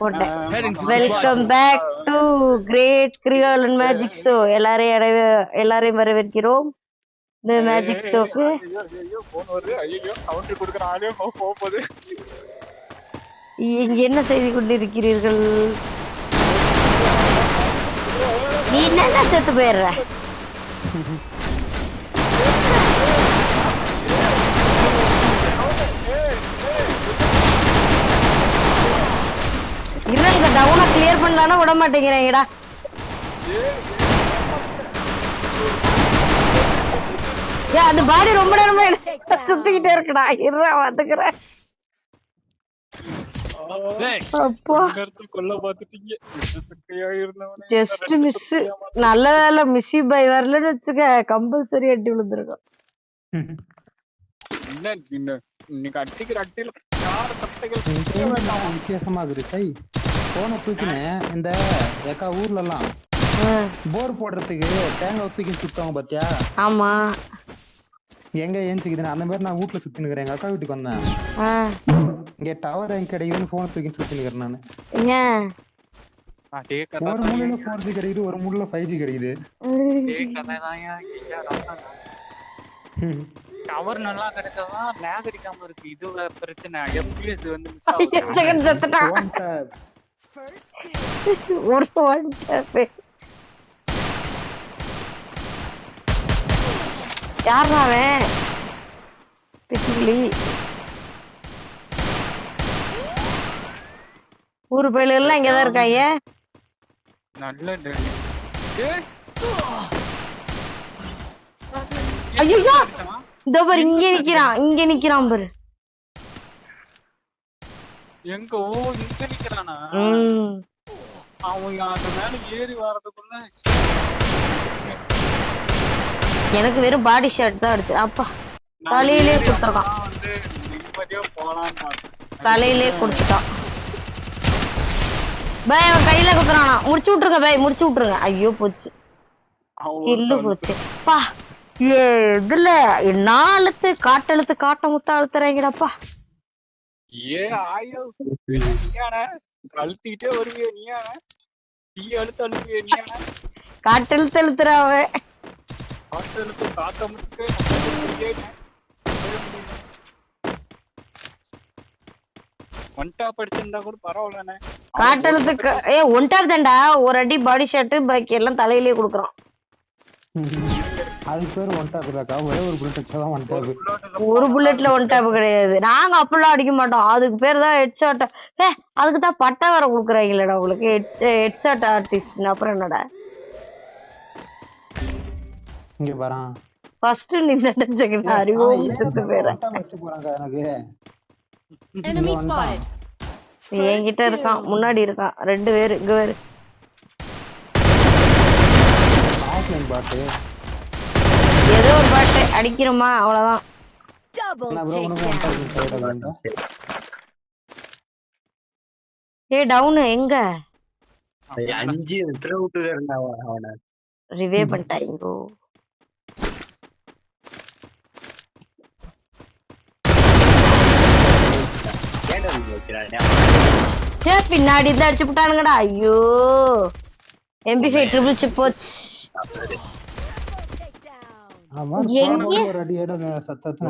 போட்டேன். Welcome back to great creole and magic show. எல்லாரையும் வரவேற்கிறோம் இந்த மேஜிக் ஷோக்கு. இங்க என்ன செய்து கொண்டிருக்கிறீர்கள்? நீ என்ன செத்து போயிடுற? இல்ல இந்த டவுனை கிளியர் பண்ணலாம்னா விட மாட்டேங்கிறேங்கடா. அது பாடி ரொம்ப நேரமா சுத்திக்கிட்டே இருக்குடா. இருடா வந்துக்கிறேன். Just miss. நல்ல வேலை மிஸ்ஸி பை வரலன்னு வச்சுக்க, கம்பல்சரி அடி விழுந்திருக்கும். வித்தியாசமா இருக்கு. போன தூக்கினேன் இந்த ஏக்கா ஊர்ல எல்லாம் போர் போடுறதுக்கு தேங்காய் தூக்கி சுத்தவங்க பாத்தியா? ஆமா. எங்க ஏஞ்சிக்குதுன்னு அந்த மாதிரி நான் வீட்டுல சுத்தி நிக்கிறேன். எங்க அக்கா வீட்டுக்கு வந்தேன். இங்க டவர் எங்க கிடைக்குதுன்னு போன் தூக்கி சுத்தி நிக்கிறேன் நானு. ஒரு மூலையில 4G கிடைக்குது, ஒரு மூலையில 5G கிடைக்குது. டவர் நல்லா கிடைச்சாதான் லேக் அடிக்காம இருக்கு. இது பிரச்சனை. FPS வந்து மிஸ் ஆகுது. யாரா அவன்? பிச்சுக்கிளி ஊரு பயில எல்லாம் இங்கதான் இருக்காங்க. நல்ல ஐயோ இதோ பாரு, இங்க நிக்கிறான் பாரு. எங்க? ஓ இங்க நிக்கிறானா? அவங்க அந்த மேல ஏறி வரதுக்குள்ள எனக்கு வெறும் பாடி ஷாட் தான் அடிச்சு. அப்பா தலையிலே கொடுத்துருக்கான். வந்து நிம்மதியா போலான்னு தலையிலே கொடுத்துட்டான். பை அவன் கையில குத்துறானா? முடிச்சு விட்டுருங்க பை, முடிச்சு விட்டுருங்க. ஐயோ போச்சு, இல்லு போச்சு. பா இதுல நாளுத்து காட்டெழுத்து காட்ட முத்த அழுத்துறாங்கடாப்பா. ஏ ஆயோ அழுத்திக்கிட்டே வருவிய நீயான? டீ அழுத்து அழுவிய நீயான? காட்டெழுத்து அழுத்துறாவ. காட்டெழுத்து காட்ட முத்துக்கு ஒன்டா படிச்சிருந்தா கூட பரவாயில்லண்ணே. காட்டெழுத்துக்கு ஒன் டாப் தான்டா. ஒரு அடி பாடி ஷாட், பாக்கி எல்லாம் தலையிலே கொடுக்குறான். அது பேர் ஒன் டாப் இல்லக்கா, ஒரே ஒரு புல்லட் தான் ஒன் டாப். ஒரு புல்லட்ல ஒன் டாப் கிடையாது. நாங்க அப்பெல்லாம் அடிக்க மாட்டோம். அதுக்கு பேர் தான் ஹெட் ஷாட். அதுக்கு தான் பட்டா வேற கொடுக்குறாங்கல்லடா உங்களுக்கு, ஹெட் ஷாட் ஆர்டிஸ்ட். அப்புறம் என்னடா இங்க பாறான். ஃபர்ஸ்ட் நீ செகண்ட் அறிவோ செத்து போறா. போறாங்க எனக்கு. Enemy spotted. என்கிட்ட இருக்கான், முன்னாடி இருக்கான். 2 பேர் இங்க வேறு. ஆஃப்லைன் பாட்டு ஏதோ ஒரு பாட்டு அடிக்கிறோமா அவ்வளவுதான். டவுன் எங்க? 5 எத்தனை விட்டு அவன ரிவே பண்ணிட்டாங்க. பின்னாடி தான் அடிச்சு விட்டானுங்கடா. ஐயோ MP5 ட்ரிபிள் சிப் போச்சு.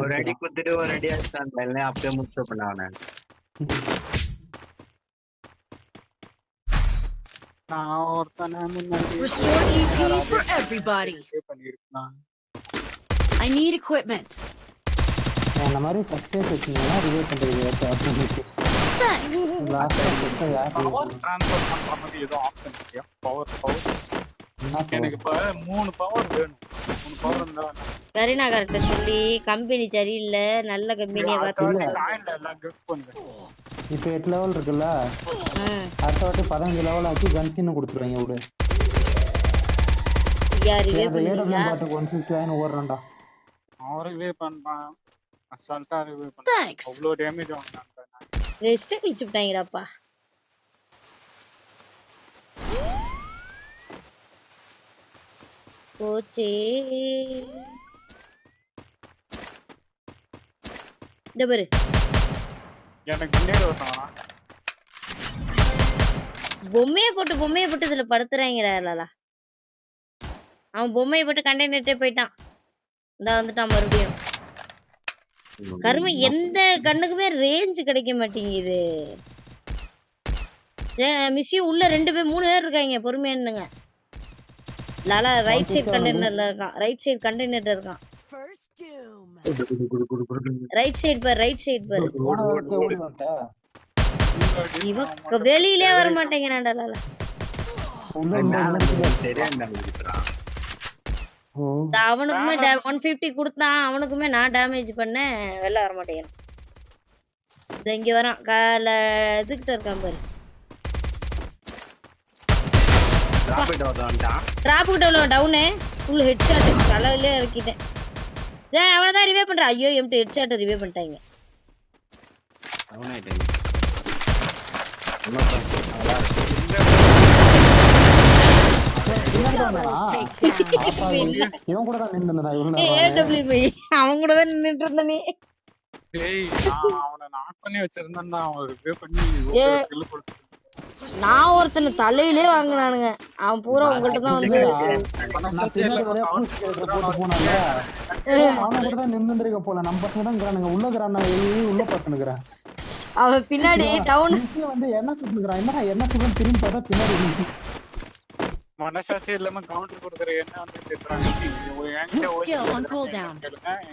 ஒரு அடி குத்துட்டு ஒரு அடி அடிச்சான். அப்படியே முத்து பண்ண நான் ஒருத்தனை முன்னாடி Restore EP for everybody. I need equipment. அந்த மாதிரி ஃபர்ஸ்ட் ஏட் வச்சீங்கன்னா ரிவே பண்றது option. Thanks. Last time power transfer பண்ற மாதிரி ஏதோ ஆப்ஷன் இருக்கியா? பவர் எனக்கு இப்ப 3 பவர் வேணும். 3 பவர் இருந்தா கரீனா கரெக்டா சொல்லி கம்பெனி சரியில்லை, நல்ல கம்பெனியை பார்த்து காயின்ல எல்லாம் கிஃப்ட் பண்ணுங்க. இப்போ 8 லெவல் இருக்குல்ல, அடுத்த வாட்டி 15 லெவல் ஆக்கி கன்ஸ்கின் கொடுத்துருவாங்க. விடு யார் ரிவே பண்ணுவீங்க? பாட்டுக்கு 150 ஆயின்னு ஓடுறான்டா. ரிவே பண்றான், அசால்ட்டா ரிவே பண்றான். அவ்வளோ டேமேஜ் வாங்குறான். ரெஸ்ட் கிழிச்சு விட்டாங்கடாப்பா. போச்சே இந்த பாரு. எனக்கு முன்னாடி வரணும். பொம்மையை போட்டு இதுல படுத்துறாங்கடா லாலா. அவன் பொம்மையை போட்டு கண்டெய்னர்ட்டே போயிட்டான். இந்த வந்துட்டான் மறுபடியும். கருமை எந்த கண்ணுக்குமே ரேஞ்ச் கிடைக்க மாட்டேங்குது. மிஸ்ஸியும் உள்ள 2 பேர் 3 பேர் இருக்காங்க. பொறுமையா இருந்துங்க. லாலா ரைட் சைடு கண்டெய்னர்ல இருக்கான். ரைட் சைடு கண்டெய்னர்ல இருக்கான். First doom. ரைட் சைடு பாரு. போன வாட்டி ஓடி வந்துட்டேன். இவன் வெளியிலே வர மாட்டேங்கிறான்டா லாலா. உள்ள இந்த தெரியாம இருக்கிறான். ஓ அவனுக்குமே 150 கொடுத்தான். அவனுக்குமே நான் டேமேஜ் பண்ணேன். வெளில வர மாட்டேங்கிறான். இது இங்க வரான். இதுகிட்ட இருக்கான் பாரு. ராபிட் வந்துட்டான். டிராப் கிட்ட டவுனு. ஃபுல் ஹெட் ஷாட் தலையிலே இறக்கிட்டேன். அவனை தான் ரிவே பண்றான். ஐயோ எம்டி ஹெட் ஷாட் ரிவே பண்ணிட்டாங்க. அவனாயிட்டேன். இவன் கூட தான் நின்னுடா இவன. AWP அவன் கூட தான் நின்னுட்டு இருந்த நீ. டேய் நான் அவனை நாக் பண்ணி வச்சிருந்தேன்னா அவன் ரிவ்யூ பண்ணி கில் கொடுத்து. நான் ஒருத்தனை தலையிலே வாங்கினானுங்க. அவன் பூரா உங்கள்கிட்ட தான் வந்து போனாங்க. அவன் கூட தான் நின்னுந்திருக்க போல. நம்ம பசங்க தான் இருக்கிறானுங்க. உள்ள இருக்கிறான் உள்ள பார்த்துனுக்குறேன். அவன் பின்னாடி டவுன் வந்து என்ன சொல்லுகிறான். என்ன சொல்லுன்னு திரும்பி பார்த்தா பின்னாடி மனசாட்சி இல்லாம கவுண்டர் கொடுக்குற என்ன வந்து திட்டுறாங்க. Skill on cooldown.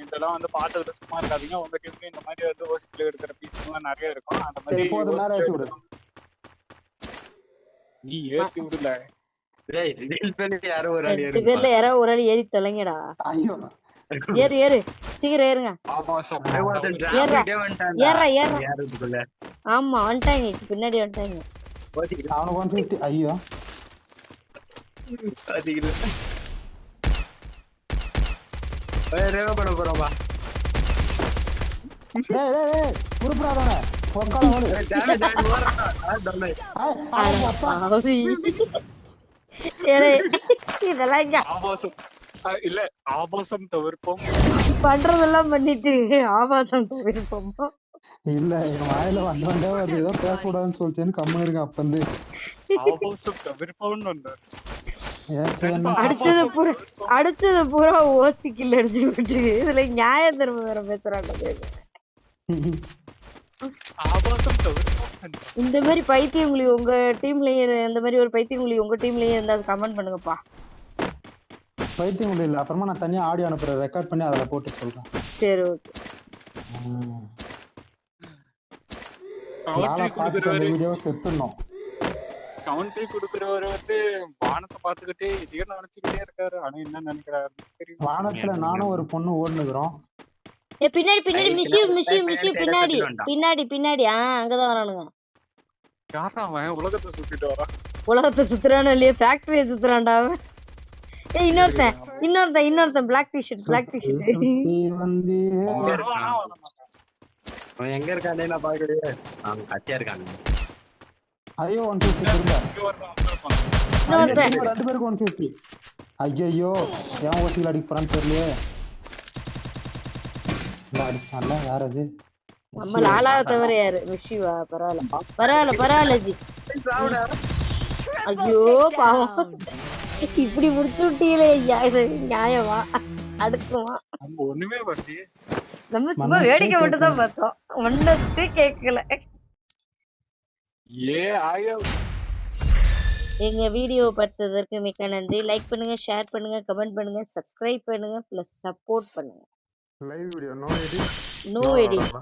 இதெல்லாம் வந்து பார்த்துட்டு சும்மா இருக்காதீங்க. உங்க டீம்ல இந்த மாதிரி வந்து ஓசில எடுக்கிற பீஸ் எல்லாம் நிறைய இருக்கும். அந்த மாதிரி இப்போது மேல ஏத்தி விடு. நீ ஏத்தி விடல. டேய் ரீல் பண்ணி யாரோ ஒரு ஆளு 2 பேர்ல யாரோ ஒரு ஆள் ஏறி தொலைங்கடா. ஐயோ ஏறு சீக்கிரம் ஏறுங்க. ஏறா யாருக்குள்ள ஆமா வந்துட்டாங்க. பின்னாடி வந்துட்டாங்க. அவனுக்கு 150. ஐயோ பாத்தீங்களா? ரேவ பண்ண போறோம்பா. டேய் உருப்படாதவனே பொக்கால ஓடு. இதெல்லாம் இங்க ஆபாசம் இல்ல ஆபாசம் தவிர்ப்போம். பண்றதெல்லாம் பண்ணிட்டு ஆபாசம் தவிர்ப்போம். இல்ல என் வாயில வந்தவன்டே அது ஏதோ பேசக்கூடாதுன்னு சொல்லிச்சேன்னு கம்முன்னு இருக்கேன். அப்ப வந்து ஆபாசம் தவிர்ப்போம்னு வந்தாரு. அடுத்தது பூரா ஓசிக்கில் அடிச்சு விட்டு இதுல நியாய தர்மம் வேற பேசுறாங்க. ஆபாசம் தவிர்ப்போம். இந்த மாதிரி பைத்தியங்குழி உங்க டீம்லயே இந்த மாதிரி ஒரு பைத்தியங்குழி உங்க டீம்லயே இருந்தா கமெண்ட் பண்ணுங்கப்பா. பைத்தியம் இல்ல. அப்புறமா நான் தனியா ஆடியோ அனுப்புறேன். ரெக்கார்ட் பண்ணி அதுல போட்டு சொல்றேன். சரி ஓகே. வீடியோ செத்துனோம். கவுண்டரி குடுக்குறவரு வந்து வானத்தை பாத்துக்கிட்டே இதையே நினைச்சுக்கிட்டே இருக்காரு. ஆனா என்ன நினைக்கிறாரு தெரியும். வானத்துல நானும் ஒரு பொண்ணு ஓடுனுக்குறோம். பின்னாடி பின்னாடி அங்கதான் வரானுங்க. யாரா அவன் உலகத்தை சுத்திட்டு வரான். உலகத்தை சுத்துறானு இல்லையா ஃபேக்டரியை சுத்துறான்டா அவன். இன்னொருத்தன் பிளாக் டிஷர்ட் வந்து அவன் எங்க இருக்கானே நான் பாக்கலையே. அவன் கத்தியா இருக்கானே. ஐயோ 150 திரும்ப. இன்னொருத்தன் 2 பேருக்கு 150. ஐயோ ஏன் ஓசில அடிக்க போறான்னு தெரியலையே. அடிச்சான்ல யார் அது? நம்ம லாலாவை தவிர யாரு? மிஷிவா? பரவாயில்ல ஜி. ஐயோ பாவம் இப்படி முடிச்சு விட்டீங்களே. நியாயமா அடுக்குமா? ஒண்ணுமே பண்ணி நம்ம சும்மா வேடிக்கை மட்டும் தான் பார்த்தோம். ஒன்னே கேட்கல. எங்க வீடியோ பார்த்ததற்கு மிக்க நன்றி. லைக் பண்ணுங்க, ஷேர் பண்ணுங்க, கமெண்ட் பண்ணுங்க, சப்ஸ்கிரைப் பண்ணுங்க, பிளஸ் சப்போர்ட் பண்ணுங்க. Live video no edit